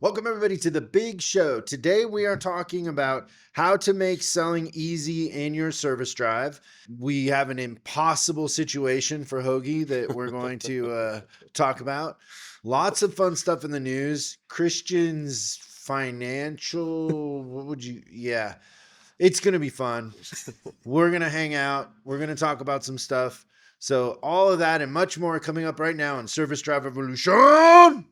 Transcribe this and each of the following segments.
Welcome everybody to the big show. Today we are talking about how to make selling easy in your service drive. We have an impossible situation for Hoagie that we're going to talk about. Lots of fun stuff in the news. Christian's financial, it's going to be fun. We're going to hang out. We're going to talk about some stuff. So all of that and much more coming up right now on Service Drive Revolution.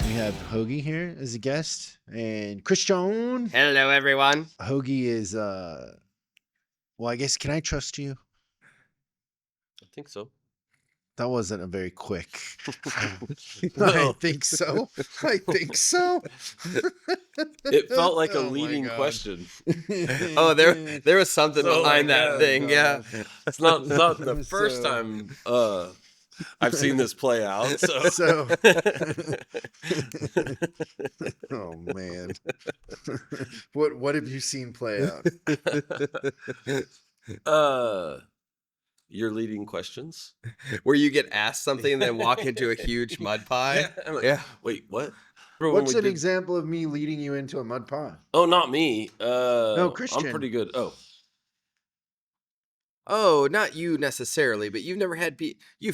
We have Hoagie here as a guest and Christian. Hello, everyone. Hoagie is, I guess, can I trust you? I think so. That wasn't a very quick. No. I think so. I think so. It felt like a Oh my leading God. question. Oh, there was something Oh behind my that God, thing. God. Yeah. It's not the first So- time I've seen this play out. So, So, oh man, what have you seen play out? Your leading questions. Where you get asked something and then walk into a huge mud pie. I'm like, Yeah. Wait, what? Remember when What's we an did- example of me leading you into a mud pie? Oh, not me. No, Christian. I'm pretty good. Oh, Oh, not you necessarily, but you've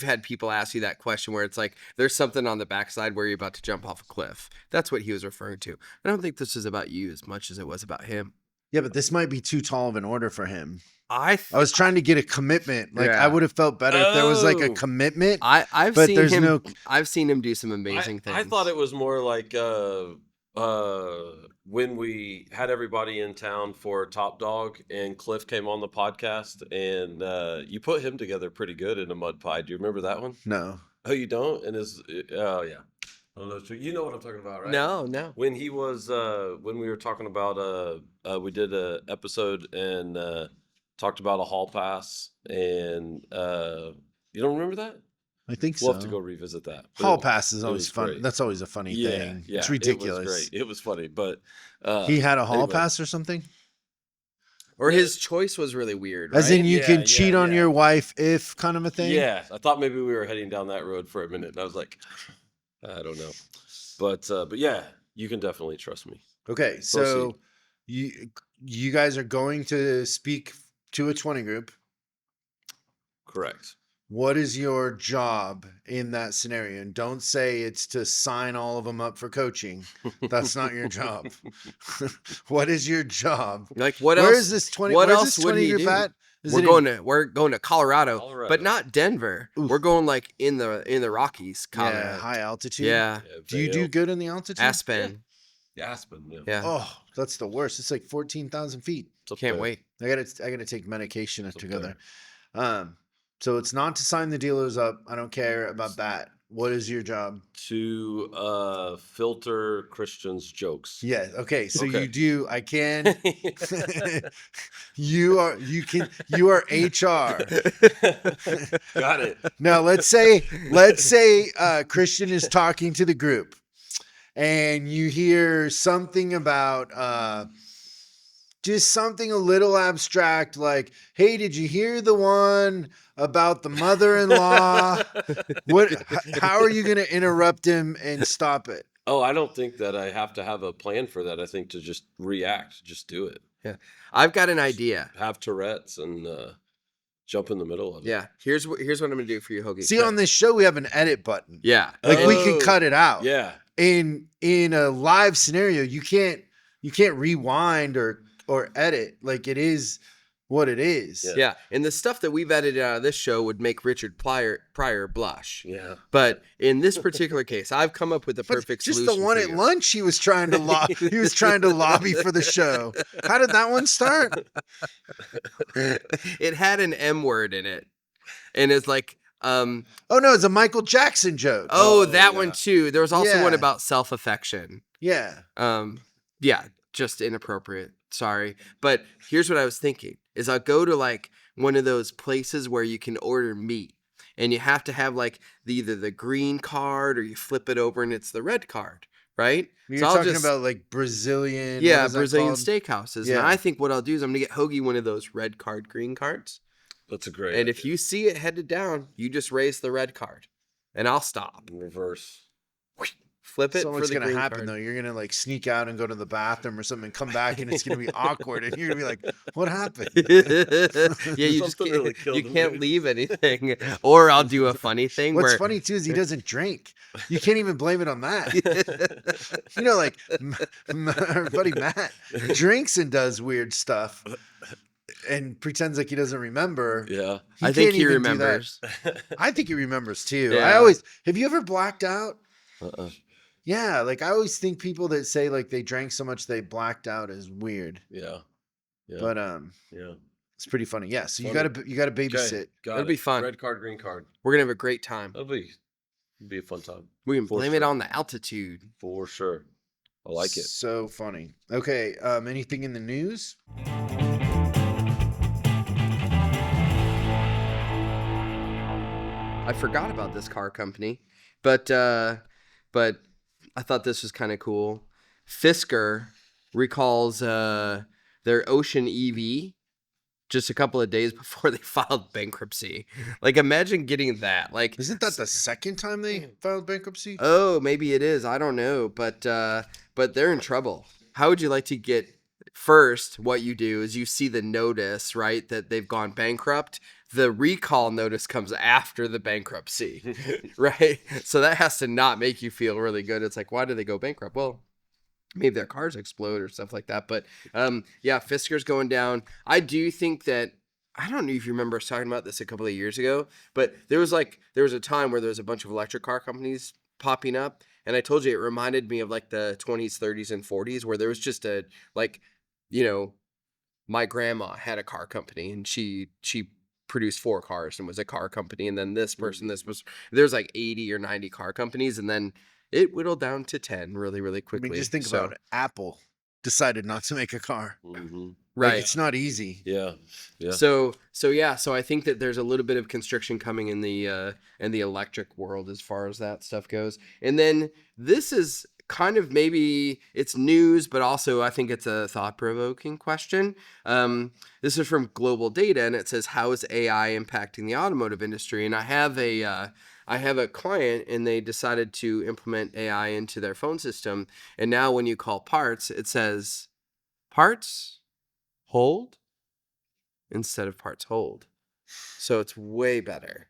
had people ask you that question where it's like there's something on the backside where you're about to jump off a cliff. That's what he was referring to. I don't think this is about you as much as it was about him. Yeah, but this might be too tall of an order for him. I was trying to get a commitment. Like Yeah. I would have felt better if there was like a Oh. commitment. I've But seen there's him. no- I've seen him do some amazing things. I thought it was more like when we had everybody in town for Top Dog and Cliff came on the podcast and you put him together pretty good in a mud pie. Do you remember that one? No. Oh, you don't? And oh yeah. I don't know. So you know what I'm talking about, right? No. When he was when we were talking about we did a episode and talked about a hall pass and you don't remember that? I think so. We'll have to go revisit that. But Hall it- pass is it always was fun. great. That's always a funny thing. It's ridiculous. It was great. It was funny, but He had a hall anyway. pass or something? Or his choice was really weird. Right? As in you Yeah, can yeah, cheat on yeah. your wife if kind of a thing? Yeah, I thought maybe we were heading down that road for a minute, and I was like, I don't know, but yeah, you can definitely trust me. Okay, so you guys are going to speak to a 20 group. Correct. What is your job in that scenario? And don't say it's to sign all of them up for coaching. That's not your job. What is your job? Like what Where else? is this 20? what Where's else this would 20 he group do? at? Is We're it going to Colorado, Colorado. but not Denver. Oof. We're going like in the Rockies, yeah, Colorado. high altitude? Yeah, Do you do good in the altitude? Aspen. Aspen? Yeah. Yeah, Oh, that's the worst. It's like 14,000 feet. It's up can't there. wait. I gotta take medication It's up to go there. So it's not to sign the dealers up. I don't care about that. What is your job? To filter Christian's jokes. Yeah. Okay. So Okay. you do. I can. You are HR. Got it. Now let's say Christian is talking to the group, and you hear something about just something a little abstract, like, "Hey, did you hear the one about the mother-in-law?" How are you going to interrupt him and stop it? Oh, I don't think that I have to have a plan for that. I think to just react, just do it. I've got an idea. Have Tourette's and jump in the middle of it. Yeah, here's what I'm gonna do for you, Hoagie. See, on this show, we have an edit button. Yeah, Like we can Oh, cut it out. Yeah. In a live scenario, you can't rewind or edit. Like it is what it is. yeah. And the stuff that we've edited out of this show would make Richard Pryor blush. Yeah. But in this particular case, I've come up with the But perfect just solution. the one for at you. lunch he was trying to he was trying to lobby for the show. How did that one start? It had an M word in it, and it's like, Oh no, it's a Michael Jackson joke. oh, that yeah. one too. There was also one Yeah. about self-affection. Yeah. Yeah, just inappropriate. Sorry. But here's what I was thinking is I'll go to like one of those places where you can order meat and you have to have like either the green card or you flip it over and it's the red card, right? You're So I'll talking just about like Brazilian. What yeah, is that Brazilian called? steakhouses. And Yeah. I think what I'll do is I'm gonna get Hoagie one of those red card, green cards. That's a great And idea. if you see it headed down, you just raise the red card, and I'll stop. Reverse. Flip it So for what's the gonna green happen card. though? You're gonna like sneak out and go to the bathroom or something, and come back, and it's gonna be awkward, and you're gonna be like, "What happened?" Yeah, you just Something can't, really killed you the can't mood. leave anything. Or I'll do a funny thing What's where funny too is he doesn't drink. You can't even blame it on that. You know, like our buddy Matt drinks and does weird stuff and pretends like he doesn't remember. Yeah. I think can't he even do that. remembers. I think he remembers too. Yeah. Have you ever blacked out? Uh-uh. Yeah, like I always think people that say like they drank so much they blacked out is weird. Yeah. Yeah. But yeah. it's pretty funny. Yeah, so you Funny. gotta Okay. babysit. Got It'll it. be fun. Red card, green card. We're gonna have a great time. It'll be a fun time. We can For blame it sure. on the altitude. For sure. I like it. So funny. Okay, anything in the news? I forgot about this car company, but I thought this was kind of cool. Fisker recalls their Ocean EV just a couple of days before they filed bankruptcy. Like, imagine getting that. Like, Isn't that the second time they filed bankruptcy? oh, maybe it is. I don't know, but they're in trouble. How would you like to get? First, what you do is you see the notice, right, that they've gone bankrupt. The recall notice comes after the bankruptcy, right? So that has to not make you feel really good. It's like, why did they go bankrupt? Well, maybe their cars explode or stuff like that. But yeah, Fisker's going down. I do think that, I don't know if you remember us talking about this a couple of years ago, but there was a time where there was a bunch of electric car companies popping up. And I told you it reminded me of like the 20s, 30s, and 40s where there was just a, like, you know, my grandma had a car company and she produced 4 cars and was a car company. And then there's like 80 or 90 car companies. And then it whittled down to 10 really, really I quickly. mean, just think about it. Apple decided not to make a car. Mm-hmm. Right. Like, it's not easy. Yeah. Yeah. So I think that there's a little bit of constriction coming in the electric world as far as that stuff goes. And then this is kind of, maybe it's news, but also I think it's a thought-provoking question. This is from Global Data, and it says, how is AI impacting the automotive industry? And I have a client, and they decided to implement AI into their phone system. And now when you call parts, it says parts hold instead of parts hold. So it's way better.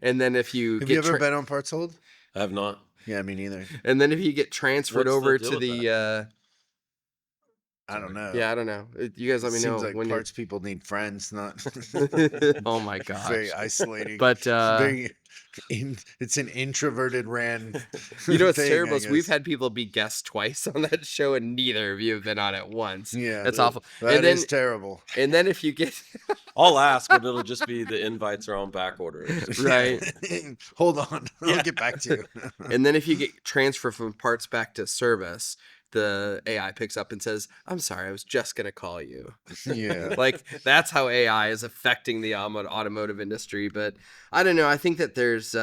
And then if you Have you ever been on Parts Hold? I have not. Yeah, me neither. and then if you get transferred What's the over deal to with the I don't know. yeah, I don't know. You guys let me know Seems like when parts people need friends, not you're oh my gosh. very isolating. But it's an introverted ran. you know what's thing, terrible I is we've guess. had people be guests twice on that show and neither of you have been on it once. Yeah, That's awful. That is terrible. And then if you get I'll ask, but it'll just be the invites are on back order. right. Hold on, I'll get back to you. And then if you get transferred from parts back to service, the AI picks up and says, I'm sorry, I was just going to call you. Yeah. Like, that's how AI is affecting the automotive industry. But I don't know. I think that there's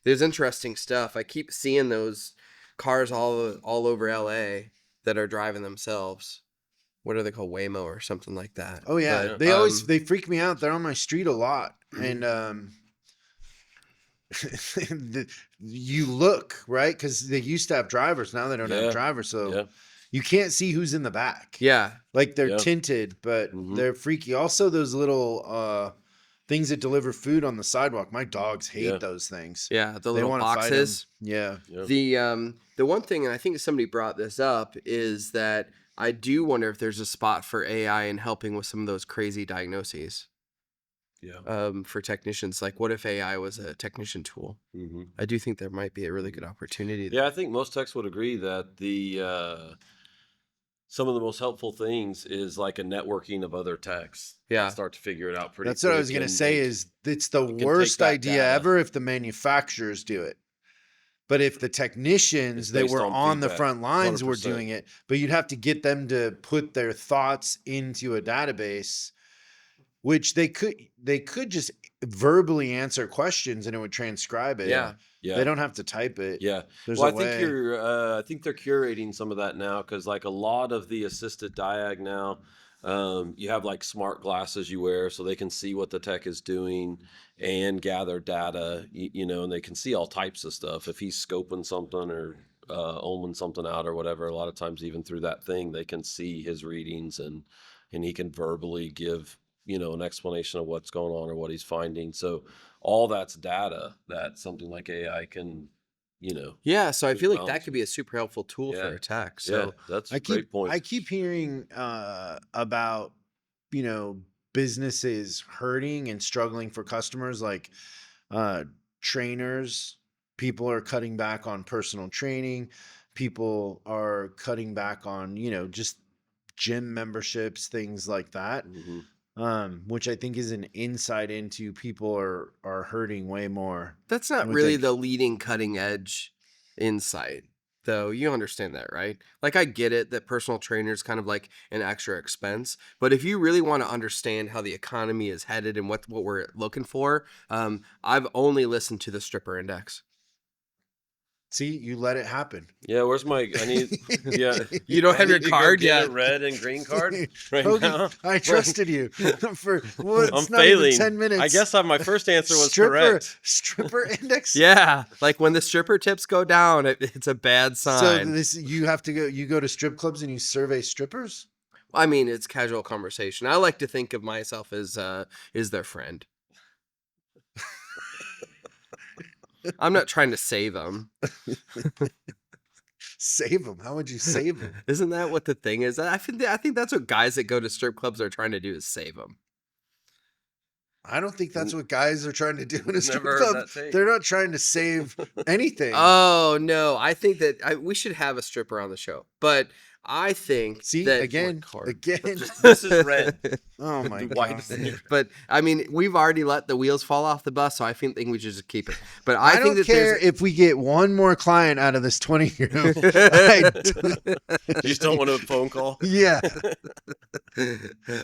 interesting stuff. I keep seeing those cars all over LA that are driving themselves. What are they called? Waymo or something like that. Oh yeah, But, they freak me out. They're on my street a lot, and you look right because they used to have drivers. Now they don't Yeah. have drivers, so Yeah. you can't see who's in the back. yeah. Like they're Yeah. tinted, but Mhm. they're freaky. Also, those little things that deliver food on the sidewalk. My dogs hate Yeah. those things. Yeah. The They little wanna fight 'em. boxes. Yeah. Yeah. The one thing, and I think somebody brought this up, is that I do wonder if there's a spot for AI in helping with some of those crazy diagnoses Yeah. for technicians. Like, what if AI was a technician tool? hmm I do think there might be a really good opportunity. Yeah, I think most techs would agree that the some of the most helpful things is like a networking of other techs. that Yeah. start to figure it out pretty. That's what I was quick, gonna and say. they- Is it's the can take worst that idea data. ever if the manufacturers do it. But if the technicians It's that based were on on the feedback, front lines were 100%. doing it, but you'd have to get them to put their thoughts into a database. which they could just verbally answer questions and it would transcribe it. Yeah. They Yeah. don't have to type it. Yeah. There's Well, a way. I think they're curating some of that now because, like, a lot of the assisted diag now, you have like smart glasses you wear so they can see what the tech is doing and gather data, you know, and they can see all types of stuff. If he's scoping something or ohming something out or whatever, a lot of times even through that thing, they can see his readings and he can verbally give, you know, an explanation of what's going on or what he's finding. So all that's data that something like AI can, you know, Yeah, so I just feel like that bounce. could be a super helpful tool for Yeah. a tech. Yeah, So that's a great point. I keep hearing about, you know, businesses hurting and struggling for customers, like uh trainers. People are cutting back on personal training. People are cutting back on, you know, just gym memberships, things like that. Mhm. Which I think is an insight into people are hurting way more. that's not We really think. the leading cutting edge insight, though. You understand that, right? Like, I get it that personal trainer is kind of like an extra expense, but if you really want to understand how the economy is headed and what we're looking for, I've only listened to the stripper index. See, you let it happen. Yeah, where's my? I need. Yeah, You don't I have your need to go card get a yet. red and green card right Hoagie, now. I Like, trusted you for well, I'm it's not even failing. 10 minutes. I guess my first answer was stripper correct. stripper index. Yeah, like when the stripper tips go down, it's a bad So sign. this you have to go. You go to strip clubs and you survey strippers. I mean, it's casual conversation. I like to think of myself as their friend. I'm not trying to save them. Save them. How would you save them? Isn't that what the thing is? I think that's what guys that go to strip clubs are trying to do, is save them. I don't think that's what guys are trying to do in a strip Never heard club. that take. They're not trying to save anything. Oh no, I think that we should have a stripper on the show, but I think See, that again. This is red. Oh my Why god. does it- But I mean, we've already let the wheels fall off the bus, so I think we should just keep it. But I think don't that care there's if we get one more client out of this 20-year-old. I You just don't want a phone call. Yeah.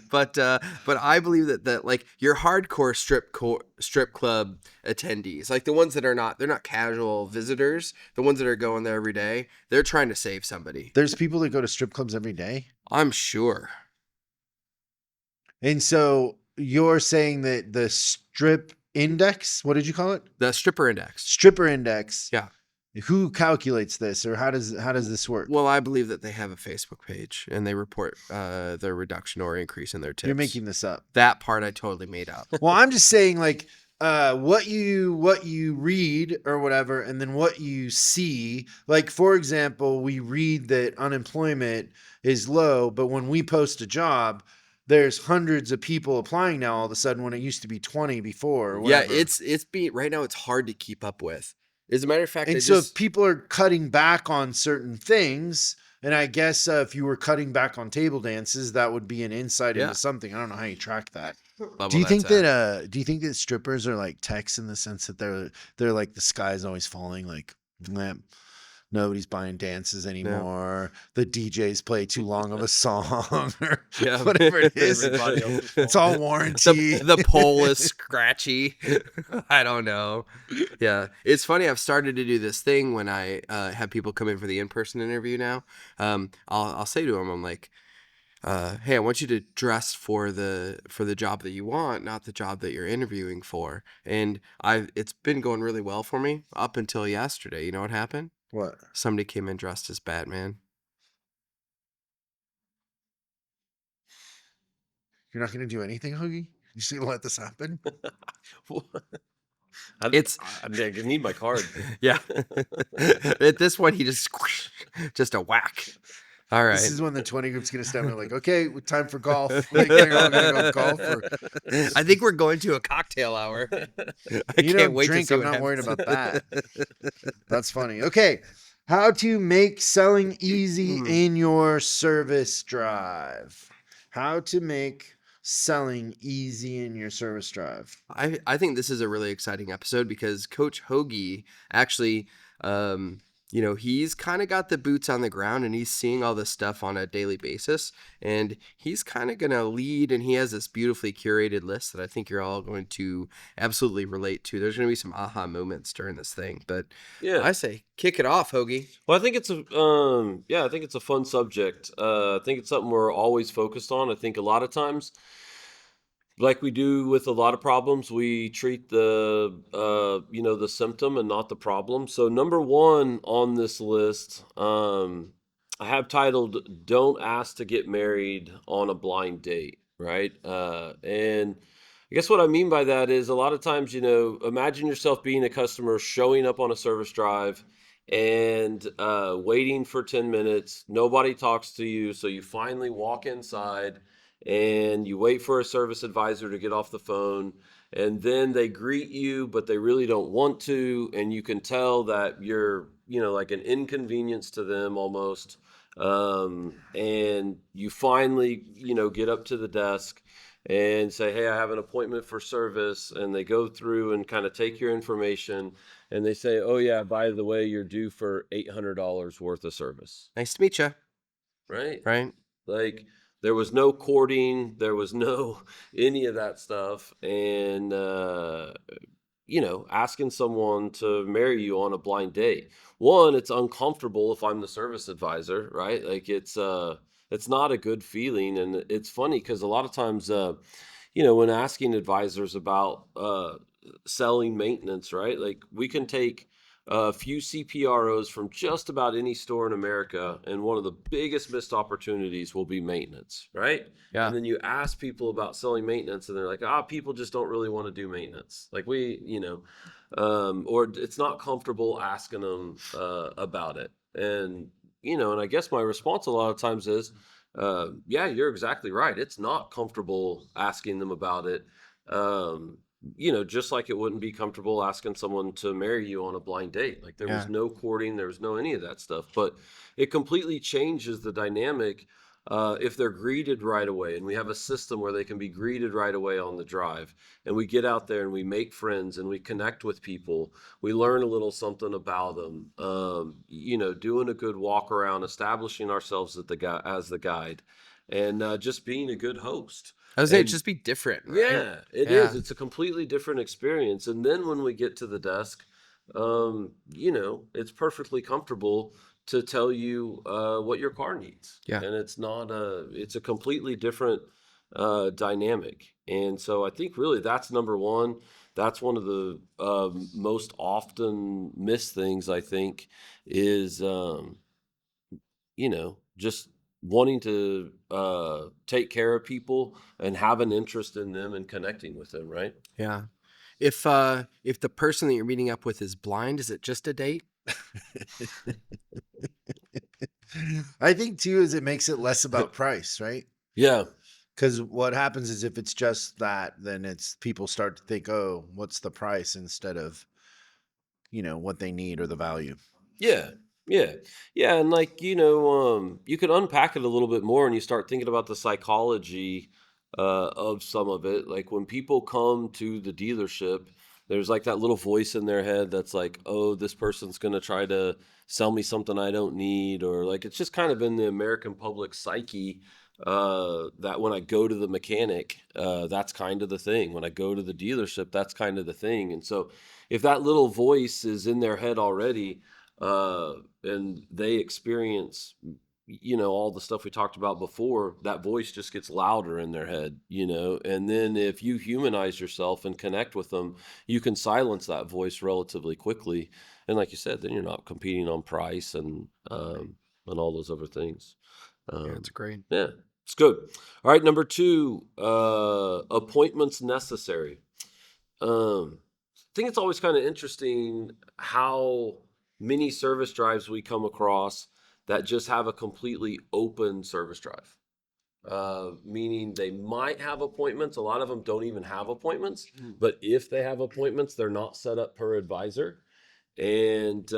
but I believe that like your hardcore strip club attendees, like the ones that are not, they're not casual visitors, the ones that are going there every day, they're trying to save somebody. There's people that go to strip clubs every day. I'm sure. And so you're saying that the strip index, what did you call it? The stripper index. Stripper index. Yeah. Who calculates this, or how does this work? Well, I believe that they have a Facebook page and they report their reduction or increase in their tips. You're making this up. That part I totally made up. Well, I'm just saying, like, what you read or whatever, and then what you see. Like, for example, we read that unemployment is low, but when we post a job, there's hundreds of people applying now all of a sudden, when it used to be 20 before. Or Yeah, whatever. it's being right now. It's hard to keep up with. As a matter of fact, And so if people are cutting back on certain things, and I guess if you were cutting back on table dances, that would be an insight Yeah. into something. I don't know how you track that. level Do you that's think at. that strippers are like techs in the sense that they're like the sky's always falling, like nobody's buying dances anymore. The DJs play too long of a song or Yeah. whatever it is. Everybody else is It's all warranty. The pole is scratchy. I don't know. Yeah, it's funny. I've started to do this thing when I have people come in for the in-person interview now. I'll say to them, I'm like, hey, I want you to dress for the job that you want, not the job that you're interviewing for. And it's been going really well for me up until yesterday. You know what happened? What? Somebody came in dressed as Batman. You're not going to do anything, Hoogie? You just gonna let this happen? I need my card. Yeah. At this point, he just a whack. All right. This is when the 20 group's going to step in like, okay, time for golf. Like, they're all going to go golf. I think we're going to a cocktail hour. I You don't drink. I'm not worried about that. That's funny. Okay. How to make selling easy in your service drive. How to make selling easy in your service drive. I think this is a really exciting episode because Coach Hoagie actually you know, he's kind of got the boots on the ground and he's seeing all this stuff on a daily basis. And he's kind of going to lead. And he has this beautifully curated list that I think you're all going to absolutely relate to. There's going to be some aha moments during this thing. But Yeah. I say kick it off, Hoagie. Well, I think it's I think it's a fun subject. I think it's something we're always focused on. I think a lot of times, like we do with a lot of problems, we treat the symptom and not the problem. So number one on this list, I have titled "Don't Ask to Get Married on a Blind Date," right? And I guess what I mean by that is a lot of times, imagine yourself being a customer showing up on a service drive and waiting for 10 minutes. Nobody talks to you. So you finally walk inside and you wait for a service advisor to get off the phone, and then they greet you, but they really don't want to. And you can tell that you're, like an inconvenience to them almost. And you finally, get up to the desk and say, "Hey, I have an appointment for service." And they go through and kind of take your information and they say, "Oh yeah, by the way, you're due for $800 worth of service." Nice to meet you. Right? Right. Like, there was no courting, there was no any of that stuff. And, asking someone to marry you on a blind date. One, it's uncomfortable if I'm the service advisor, right? Like, it's not a good feeling. And it's funny because a lot of times, when asking advisors about selling maintenance, right? Like, we can take a few CPROs from just about any store in America, and one of the biggest missed opportunities will be maintenance, right? Yeah. And then you ask people about selling maintenance, and they're like, people just don't really want to do maintenance. Like, or it's not comfortable asking them about it. And I guess my response a lot of times is, yeah, you're exactly right. It's not comfortable asking them about it. Just like it wouldn't be comfortable asking someone to marry you on a blind date. Like, there was no courting, there was no any of that stuff. But it completely changes the dynamic if they're greeted right away. And we have a system where they can be greeted right away on the drive. And we get out there and we make friends and we connect with people. We learn a little something about them. Doing a good walk around, establishing ourselves as the guide, and just being a good host. I was saying, just be different, right? Yeah, it is. It's a completely different experience. And then when we get to the desk, it's perfectly comfortable to tell you what your car needs. Yeah. And it's a completely different dynamic. And so I think really that's number one. That's one of the most often missed things, I think, is, just wanting to take care of people and have an interest in them and connecting with them, right? Yeah. If the person that you're meeting up with is blind, is it just a date? I think too is it makes it less about price, right? Yeah. Because what happens is if it's just that, then it's people start to think, "Oh, what's the price?" instead of what they need or the value. Yeah. Yeah. Yeah. And like, you can unpack it a little bit more and you start thinking about the psychology of some of it. Like, when people come to the dealership, there's like that little voice in their head that's like, "Oh, this person's going to try to sell me something I don't need." Or like, it's just kind of in the American public psyche that when I go to the mechanic, that's kind of the thing. When I go to the dealership, that's kind of the thing. And so if that little voice is in their head already, and they experience all the stuff we talked about before, that voice just gets louder in their head. And then if you humanize yourself and connect with them, you can silence that voice relatively quickly. And like you said, then you're not competing on price and all those other things. It's great. Yeah, it's good. All right, number two, appointments necessary. I think it's always kind of interesting how many service drives we come across that just have a completely open service drive. Meaning they might have appointments. A lot of them don't even have appointments. But if they have appointments, they're not set up per advisor. And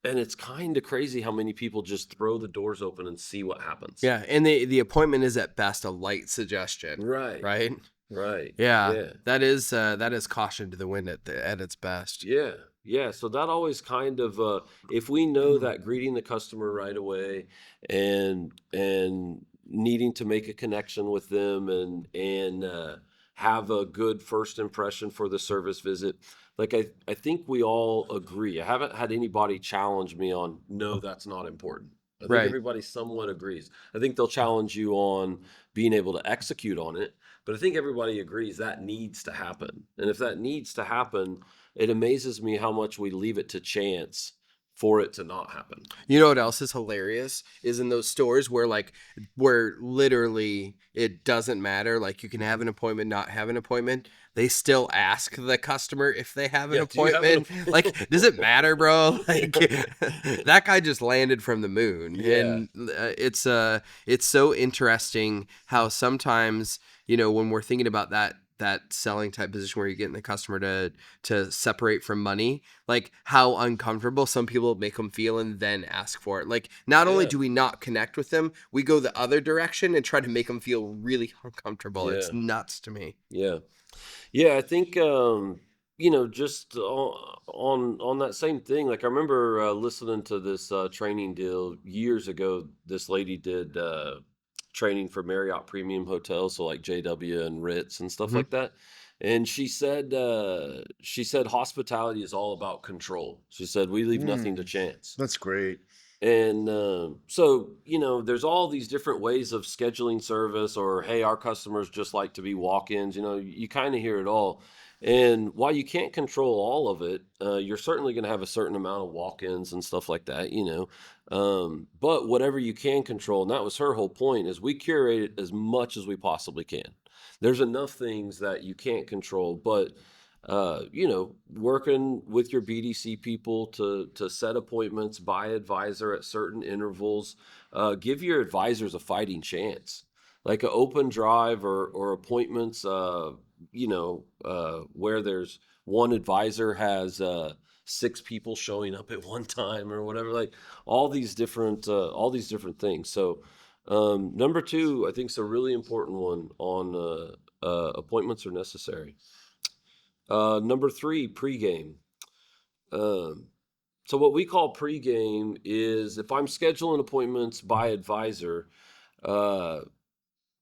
it's kind of crazy how many people just throw the doors open and see what happens. Yeah, and the appointment is at best a light suggestion. Right. Right. Right. Yeah. That is caution to the wind at its best. Yeah. Yeah, so that always kind of if we know that greeting the customer right away and needing to make a connection with them and have a good first impression for the service visit, like I think we all agree. I haven't had anybody challenge me on no, that's not important. I think Right. everybody somewhat agrees. I think they'll challenge you on being able to execute on it, but I think everybody agrees that needs to happen. And if that needs to happen, it amazes me how much we leave it to chance for it to not happen. You know what else is hilarious is in those stores where literally it doesn't matter. Like you can have an appointment, not have an appointment. They still ask the customer if they have an Yeah, do you have an appointment. Like, does it matter, bro? Like that guy just landed from the moon. Yeah. And it's so interesting how sometimes, when we're thinking about that selling type position where you're getting the customer to separate from money, like how uncomfortable some people make them feel and then ask for it. Like not only Yeah. do we not connect with them, we go the other direction and try to make them feel really uncomfortable. It's Yeah. nuts to me. Yeah. Yeah, I think just on that same thing. Like I remember listening to this training deal years ago. This lady did training for Marriott Premium Hotels, so like JW and Ritz and stuff Mhm. like that. And she said hospitality is all about control. She said we leave nothing to chance. That's great. And so, there's all these different ways of scheduling service, or hey, our customers just like to be walk-ins. You kind of hear it all. And while you can't control all of it, you're certainly going to have a certain amount of walk-ins and stuff like that. But whatever you can control, and that was her whole point, is we curate it as much as we possibly can. There's enough things that you can't control, but working with your BDC people to set appointments by advisor at certain intervals, give your advisors a fighting chance, like an open drive or appointments, where there's one advisor has 6 people showing up at one time or whatever, like all these different things. So number 2, I think, is a really important one on appointments are necessary. Number 3, pregame. Um, so what we call pregame is if I'm scheduling appointments by advisor, uh,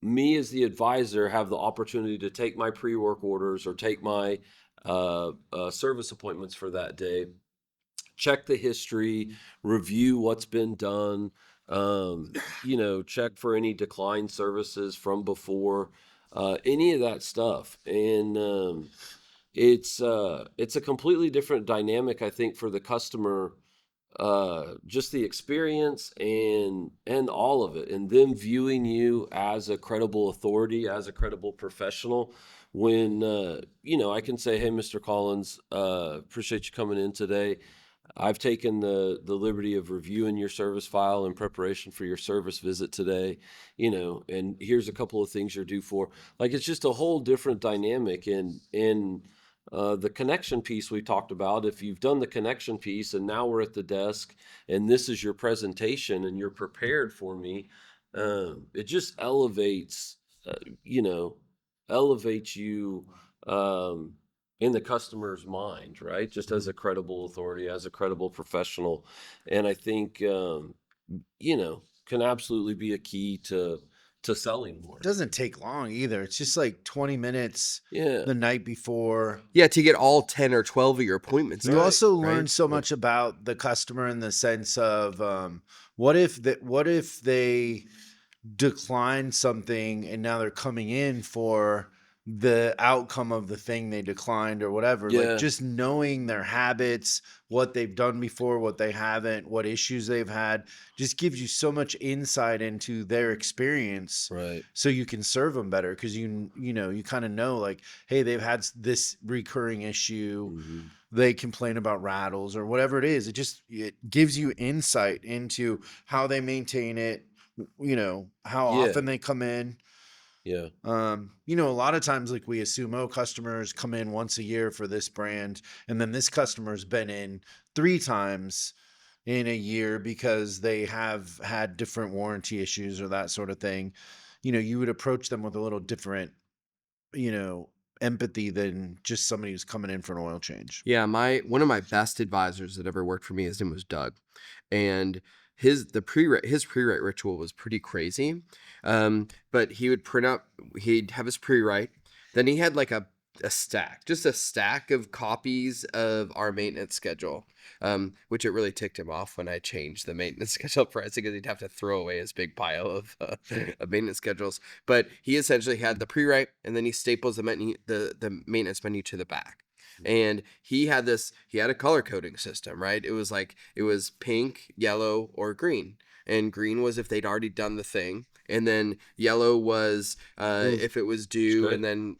me as the advisor have the opportunity to take my pre-work orders or take my service appointments for that day, check the history, review what's been done, check for any declined services from before, any of that stuff. And it's a completely different dynamic, I think, for the customer, just the experience and all of it, and them viewing you as a credible authority, as a credible professional. When I can say, hey, Mr. Collins, appreciate you coming in today. I've taken the liberty of reviewing your service file in preparation for your service visit today, and here's a couple of things you're due for. Like, it's just a whole different dynamic. And the connection piece we talked about, if you've done the connection piece and now we're at the desk and this is your presentation and you're prepared for me, it just uh, you know, elevates you, um, in the customer's mind, right? Just as a credible authority, as a credible professional. And I think, can absolutely be a key to selling more. Doesn't take long either. It's just like 20 minutes Yeah. the night before. Yeah, to get all 10 or 12 of your appointments You done, also right? learn so much about the customer in the sense of what if they decline something and now they're coming in for the outcome of the thing they declined or whatever. Yeah. Like just knowing their habits, what they've done before, what they haven't, what issues they've had, just gives you so much insight into their experience. Right. So you can serve them better because you kind of know, like, hey, they've had this recurring issue. Mhm. They complain about rattles or whatever it is. It gives you insight into how they maintain it, how Yeah. often they come in. Yeah. A lot of times, like, we assume, oh, customers come in once a year for this brand, and then this customer's been in 3 times in a year because they have had different warranty issues or that sort of thing. You would approach them with a little different, you know, empathy than just somebody who's coming in for an oil change. Yeah, one of my best advisors that ever worked for me, his name was Doug, and his pre-write ritual was pretty crazy. But he'd have his pre-write, then he had like just a stack of copies of our maintenance schedule, which it really ticked him off when I changed the maintenance schedule pricing because he'd have to throw away his big pile of maintenance schedules. But he essentially had the pre-write, and then he staples the maintenance menu to the back. And he had a color coding system, right? It was pink, yellow, or green. And green was if they'd already done the thing. And then yellow was if it was due. And then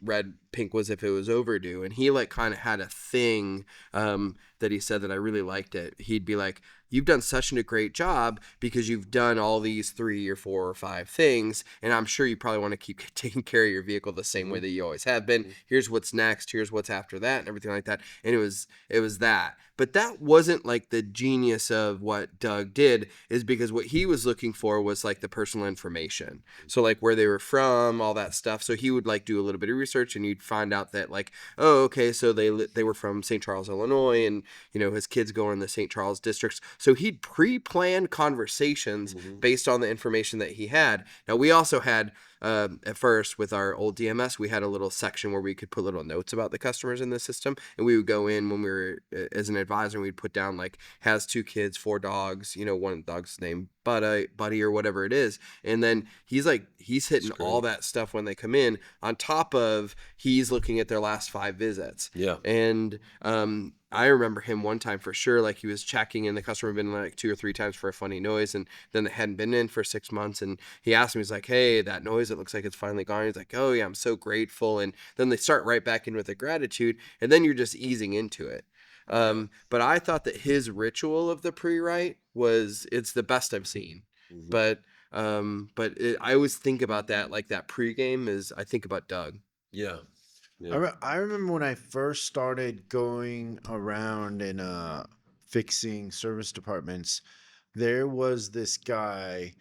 pink was if it was overdue. And he like kind of had a thing that he said that I really liked it. He'd be like, you've done such a great job because you've done all these 3 or 4 or 5 things. And I'm sure you probably want to keep taking care of your vehicle the same way that you always have been. Here's what's next. Here's what's after that and everything like that. And it was that. But that wasn't like the genius of what Doug did, is because what he was looking for was like the personal information. So like where they were from, all that stuff. So he would like do a little bit of research, and you'd find out that like, oh, okay, so they were from St. Charles, Illinois, and his kids go in the St. Charles districts. So he'd pre-planned conversations based on the information that he had. Now we also had at first with our old DMS, we had a little section where we could put little notes about the customers in the system, and we would go in when we were as an advisor, and we'd put down like has 2 kids, 4 dogs, one dog's named Buddy or whatever it is, and then he's hitting all that stuff when they come in, on top of he's looking at their last 5 visits. And I remember him one time for sure, like he was checking, and the customer had been like 2 or 3 times for a funny noise, and then they hadn't been in for 6 months, and he asked me, he's like, hey, that noise, it looks like it's finally gone. He's like, oh yeah, I'm so grateful. And then they start right back in with the gratitude, and then you're just easing into it. But I thought that his ritual of the pre-write it's the best I've seen. But I always think about that, like that pregame I think about Doug. Yeah. I remember when I first started going around and fixing service departments, there was this guy,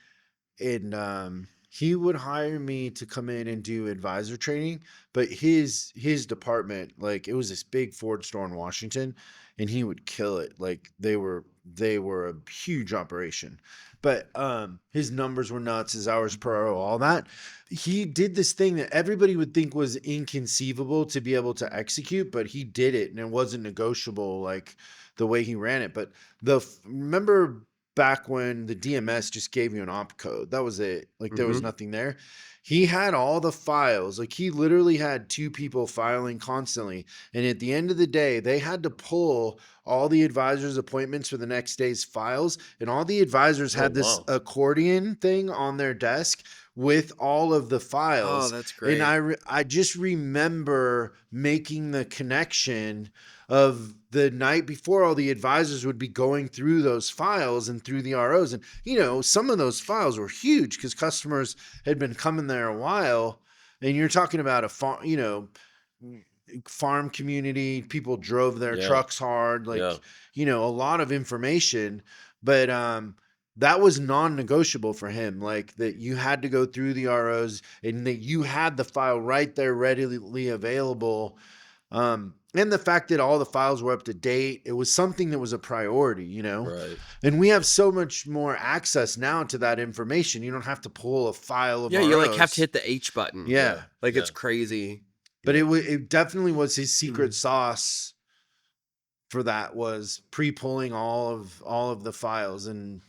and he would hire me to come in and do advisor training, but his department, like it was this big Ford store in Washington, and he would kill it. Like they were a huge operation. But his numbers were nuts, his hours per hour, all that. He did this thing that everybody would think was inconceivable to be able to execute, but he did it, and it wasn't negotiable like the way he ran it. But remember back when the DMS just gave you an op code, that was it. Like there was nothing there. He had all the files. Like he literally had 2 people filing constantly. And at the end of the day, they had to pull all the advisors' appointments for the next day's files. And all the advisors had this accordion thing on their desk with all of the files. Oh, that's great. And I just remember making the connection of the night before, all the advisors would be going through those files and through the ROs. And, some of those files were huge because customers had been coming there a while. And you're talking about a farm community. People drove their trucks hard, a lot of information. But that was non-negotiable for him, like that you had to go through the ROs and that you had the file right there readily available. And the fact that all the files were up to date, it was something that was a priority, Right. And we have so much more access now to that information. You don't have to pull a file of you ROs. have to hit the H button. Yeah. It's crazy. But it definitely was his secret sauce for that, was pre-pulling all of the files. And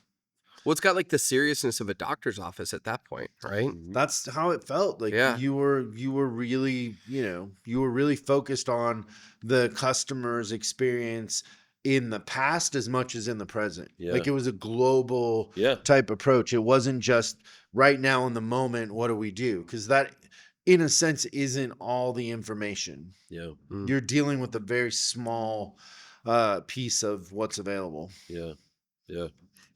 well, it's got like the seriousness of a doctor's office at that point, right? That's how it felt. Like you were really, you were really focused on the customer's experience in the past as much as in the present. Like it was a global type approach. It wasn't just right now in the moment, what do we do? Because that, in a sense, isn't all the information. You're dealing with a very small piece of what's available.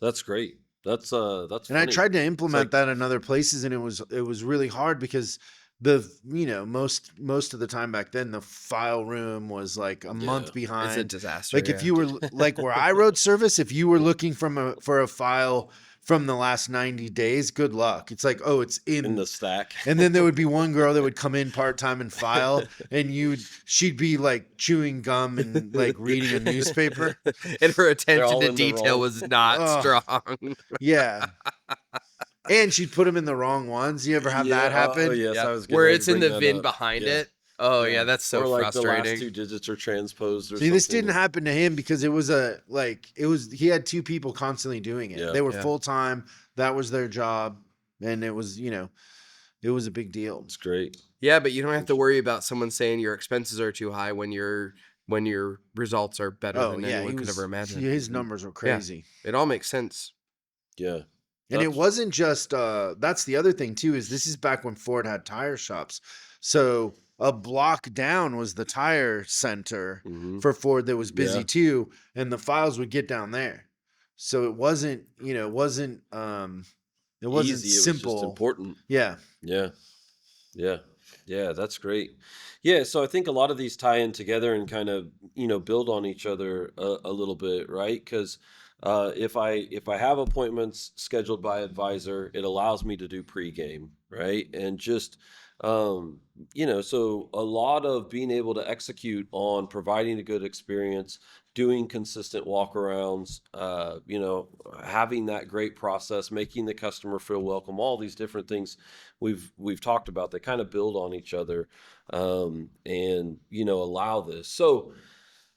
That's great. That's and funny. I tried to implement that in other places, and it was really hard because most of the time back then the file room was like a month behind. It's a disaster. Like if you were like where I wrote service, if you were looking for a file from the last 90 days, good luck. It's like, oh, it's In the stack. and then there would be one girl that would come in part-time and file, and she'd be like chewing gum and like reading a newspaper. And her attention all to in the detail wrong- was not Oh. strong. Yeah. And she'd put them in the wrong ones. You ever have that happen? Oh, yes, Yeah, I was getting where ready it's to in bring the that VIN up. behind Yeah. it. Oh Yeah. yeah, that's so or like the last frustrating. 2 digits are transposed or See, something. this didn't happen to him because it was he had 2 people constantly doing it. Yeah. They were Yeah. full time. That was their job. And it was, it was a big deal. It's great. Yeah, but you don't have to worry about someone saying your expenses are too high when your results are better Oh, than yeah. anyone could ever imagine. His numbers were crazy. It all makes sense. Yeah. And it That's- wasn't just that's the other thing too, is this is back when Ford had tire shops. So a block down was the tire center Mhm. for Ford that was busy Yeah. too, and the files would get down there. So it wasn't, it wasn't Easy, it was just simple. important. Yeah. Yeah, that's great. Yeah, so I think a lot of these tie in together and kind of build on each other a little bit, right? Because if I have appointments scheduled by advisor, it allows me to do pregame, right? And just so a lot of being able to execute on providing a good experience, doing consistent walkarounds, having that great process, making the customer feel welcome, all these different things we've talked about that kind of build on each other, and allow this. So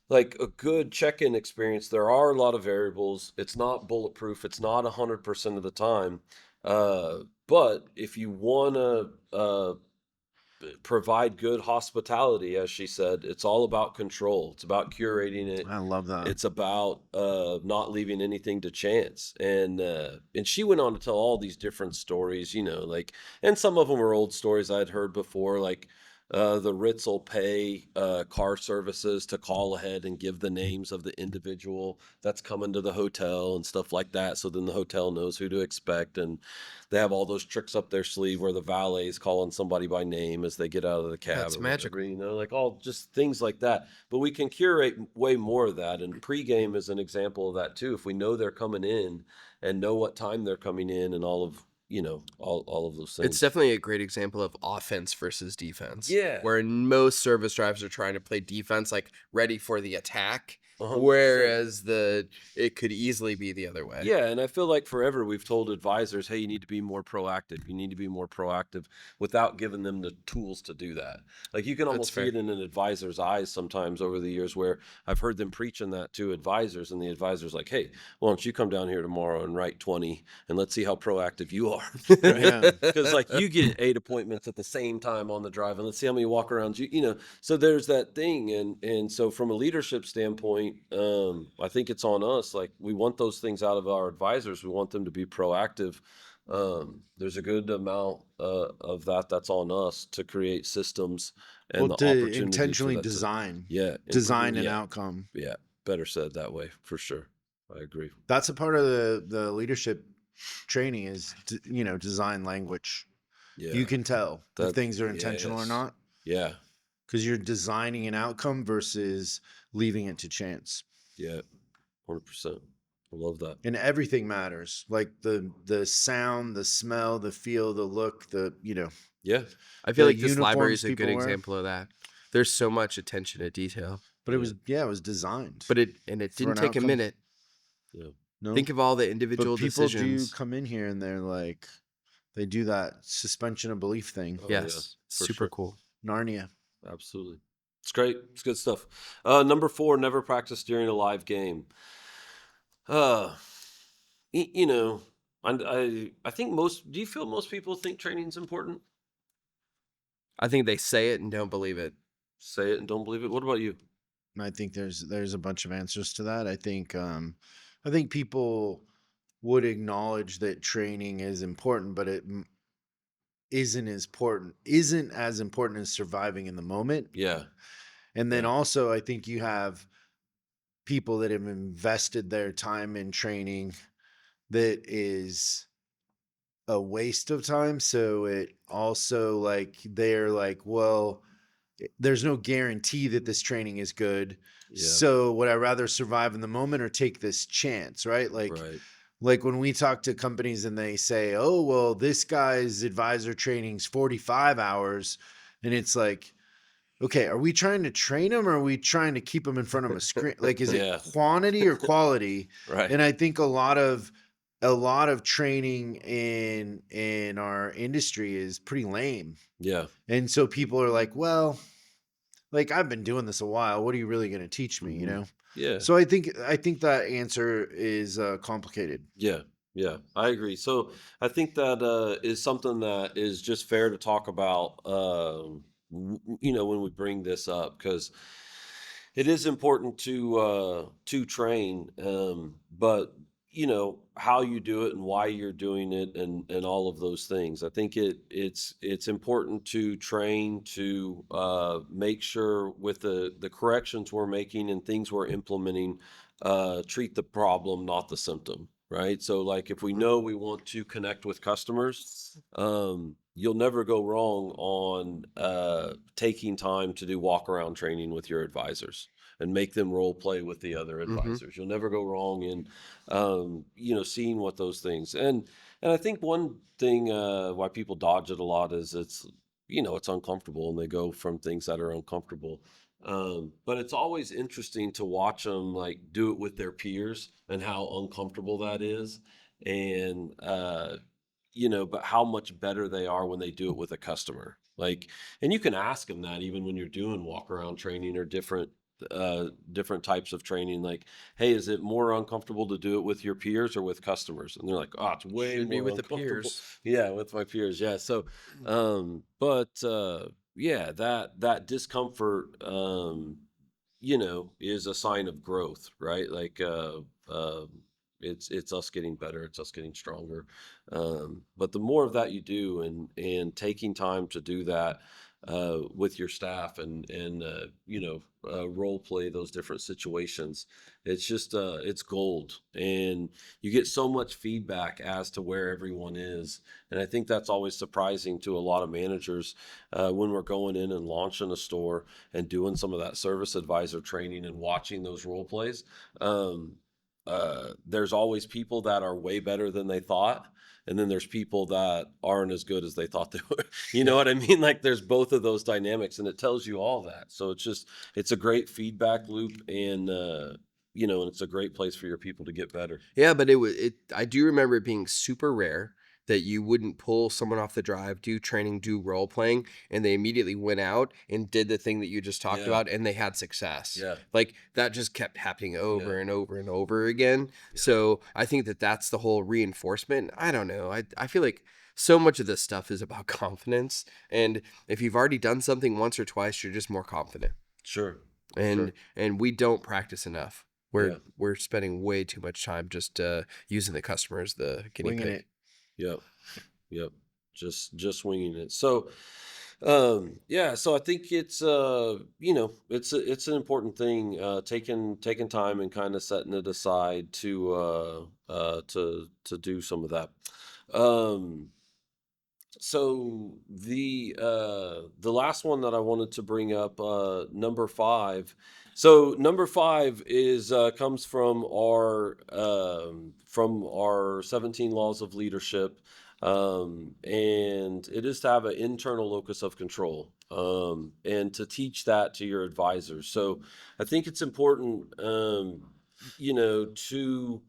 like a good check-in experience, there are a lot of variables. It's not bulletproof. It's not 100% of the time. But if you want to provide good hospitality, as she said, it's all about control. It's about curating it. I love that. It's about not leaving anything to chance. And she went on to tell all these different stories, and some of them were old stories I'd heard before, like the Ritz will pay car services to call ahead and give the names of the individual that's coming to the hotel and stuff like that. So then the hotel knows who to expect. And they have all those tricks up their sleeve where the valet is calling somebody by name as they get out of the cab. That's or magical. whatever, like all just things like that. But we can curate way more of that. And pregame is an example of that too. If we know they're coming in and know what time they're coming in and all of all of those things. It's definitely a great example of offense versus defense. Yeah. Where most service drives are trying to play defense, like ready for the attack, 100%. whereas it could easily be the other way. Yeah, and I feel like forever we've told advisors, hey, you need to be more proactive. You need to be more proactive without giving them the tools to do that. Like you can almost see fair. it in an advisor's eyes sometimes over the years where I've heard them preaching that to advisors, and the advisor's like, hey, why don't you come down here tomorrow and write 20 and let's see how proactive you are. Yeah. Because like you get 8 appointments at the same time on the drive, and let's see how many walk arounds so there's that thing. And so from a leadership standpoint, I think it's on us. Like we want those things out of our advisors. We want them to be proactive. There's a good amount of that's on us to create systems and the to opportunity intentionally for that to- design. yeah, Design an yeah, outcome. yeah, better said that way for sure. I agree. That's a part of the leadership training is design language. Yeah, You can tell if That- things are intentional or yes. not, yeah, because you're designing an outcome versus leaving it to chance. yeah, 100%. I love that. And everything matters, like the sound, the smell, the feel, the look, Yeah, I feel The like this library uniforms is a good people wear. example of that. There's so much attention to detail, but it was designed. but it didn't an take a outcome. minute. No, Think of all the but individual people decisions. do come in here and they're like, they do that suspension of belief thing. Oh, yeah, Yes, for super sure. cool. Narnia. Absolutely. It's great. It's good stuff. Number 4, never practice during a live game. I think do you feel most people think training's important? I think they say it and don't believe it. Say it and don't believe it. What about you? And I think there's a bunch of answers to that. I think people would acknowledge that training is important, but it isn't as important as surviving in the moment. Yeah. And then Yeah. also I think you have people that have invested their time in training that is a waste of time. So it also like they're like, well, there's no guarantee that this training is good. Yeah. So would I rather survive in the moment or take this chance, right? Like Right. like when we talk to companies and they say, oh, well, this guy's advisor training's 45 hours. And it's like, okay, are we trying to train them or are we trying to keep them in front of a screen? Like, is it Yeah. quantity or quality? Right. And I think a lot of training in our industry is pretty lame. Yeah. And so people are like, well, like I've been doing this a while. What are you really going to teach me? You Mhm. know? Yeah. So I think that answer is complicated. Yeah, yeah, I agree. So I think that is something that is just fair to talk about, when we bring this up, because it is important to train, but how you do it and why you're doing it and all of those things. I think it's important to train to make sure with the corrections we're making and things we're implementing, treat the problem, not the symptom. Right. So, like, if we know we want to connect with customers, you'll never go wrong on taking time to do walk around training with your advisors and make them role play with the other Mm-hmm. advisors. You'll never go wrong in, seeing what those things. And I think one thing why people dodge it a lot is it's uncomfortable and they go from things that are uncomfortable. But it's always interesting to watch them like do it with their peers and how uncomfortable that is. And, but how much better they are when they do it with a customer. Like, and you can ask them that even when you're doing walk around training or different types of training. Like, hey, is it more uncomfortable to do it with your peers or with customers? And they're like, oh, it's way Should be more with the uncomfortable. peers. Yeah, with my peers. Yeah. So, but yeah, that discomfort, is a sign of growth, right? Like, it's us getting better, it's us getting stronger. But the more of that you do, and taking time to do that with your staff, and role play those different situations, it's just it's gold, and you get so much feedback as to where everyone is. And I think that's always surprising to a lot of managers when we're going in and launching a store and doing some of that service advisor training and watching those role plays. There's always people that are way better than they thought. And then there's people that aren't as good as they thought they were. You know what I mean? Like, there's both of those dynamics, and it tells you all that. So it's a great feedback loop, and it's a great place for your people to get better. Yeah, but I do remember it being super rare that you wouldn't pull someone off the drive, do training, do role playing, and they immediately went out and did the thing that you just talked Yeah. about, and they had success. Yeah. Like that just kept happening over Yeah. and over and over again. Yeah. So I think that that's the whole reinforcement. I don't know. I feel like so much of this stuff is about confidence, and if you've already done something once or twice, you're just more confident. Sure. And Sure. and we don't practice enough. Yeah. We're spending way too much time just using the customer as the guinea Winging pig. it. Yep. Yep. Just winging it. So, yeah. So I think it's an important thing, taking time and kind of setting it aside to do some of that. Um, so the last one that I wanted to bring up, number 5. So number 5 is comes from our 17 laws of leadership, and it is to have an internal locus of control, and to teach that to your advisors. So I think it's important, to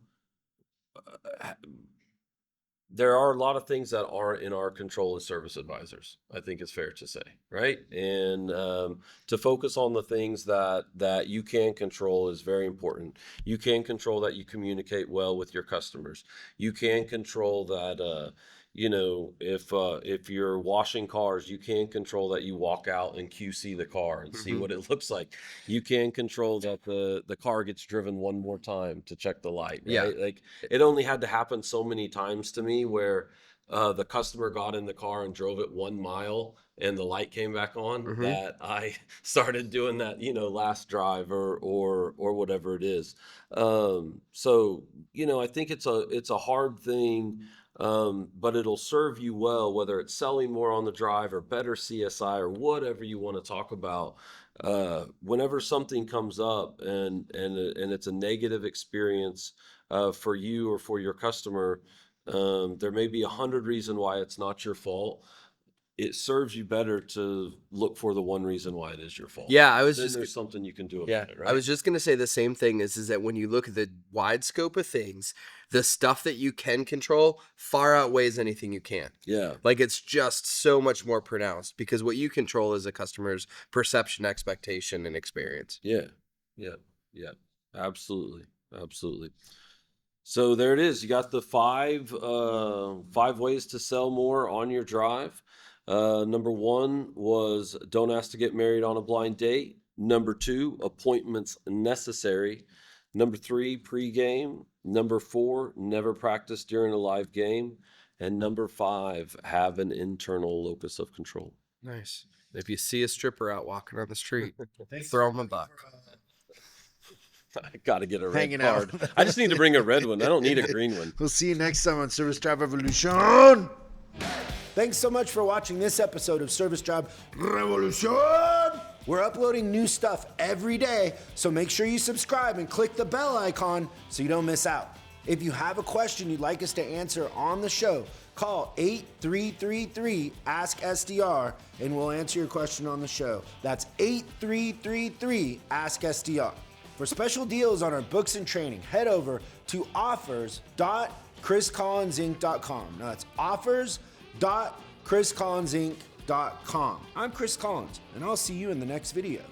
there are a lot of things that aren't in our control as service advisors. I think it's fair to say, right? And to focus on the things that you can control is very important. You can control that you communicate well with your customers. You can control that. If you're washing cars, you can control that you walk out and QC the car and see Mhm. what it looks like. You can control that the car gets driven one more time to check the light, Yeah. right? Like, it only had to happen so many times to me where the customer got in the car and drove it 1 mile and the light came back on, Mhm. that I started doing that, last drive or whatever it is. So, I think it's a hard thing, but it'll serve you well, whether it's selling more on the drive or better CSI or whatever you want to talk about. Whenever something comes up and it's a negative experience, for you or for your customer. There may be 100 reasons why it's not your fault. It serves you better to look for the one reason why it is your fault. Yeah, I was Then just there's something you can do about yeah, it, right? I was just gonna say the same thing is that when you look at the wide scope of things, the stuff that you can control far outweighs anything you can't. Yeah. Like it's just so much more pronounced because what you control is a customer's perception, expectation, and experience. Yeah. Absolutely. So there it is. You got the five ways to sell more on your drive. Number 1 was don't ask to get married on a blind date. Number 2, appointments necessary. Number 3, pregame. Number 4, never practice during a live game. And number 5, have an internal locus of control. Nice. If you see a stripper out walking on the street, throw him a buck. I got to get a red Hanging out. card. I just need to bring a red one. I don't need a green one. We'll see you next time on Service Drive Revolution. Thanks so much for watching this episode of Service Drive Revolution. We're uploading new stuff every day, so make sure you subscribe and click the bell icon so you don't miss out. If you have a question you'd like us to answer on the show, call 8333-ASK-SDR and we'll answer your question on the show. That's 8333-ASK-SDR. For special deals on our books and training, head over to offers.chriscollinsinc.com. Now that's offers.chriscollinsinc.com. I'm Chris Collins, and I'll see you in the next video.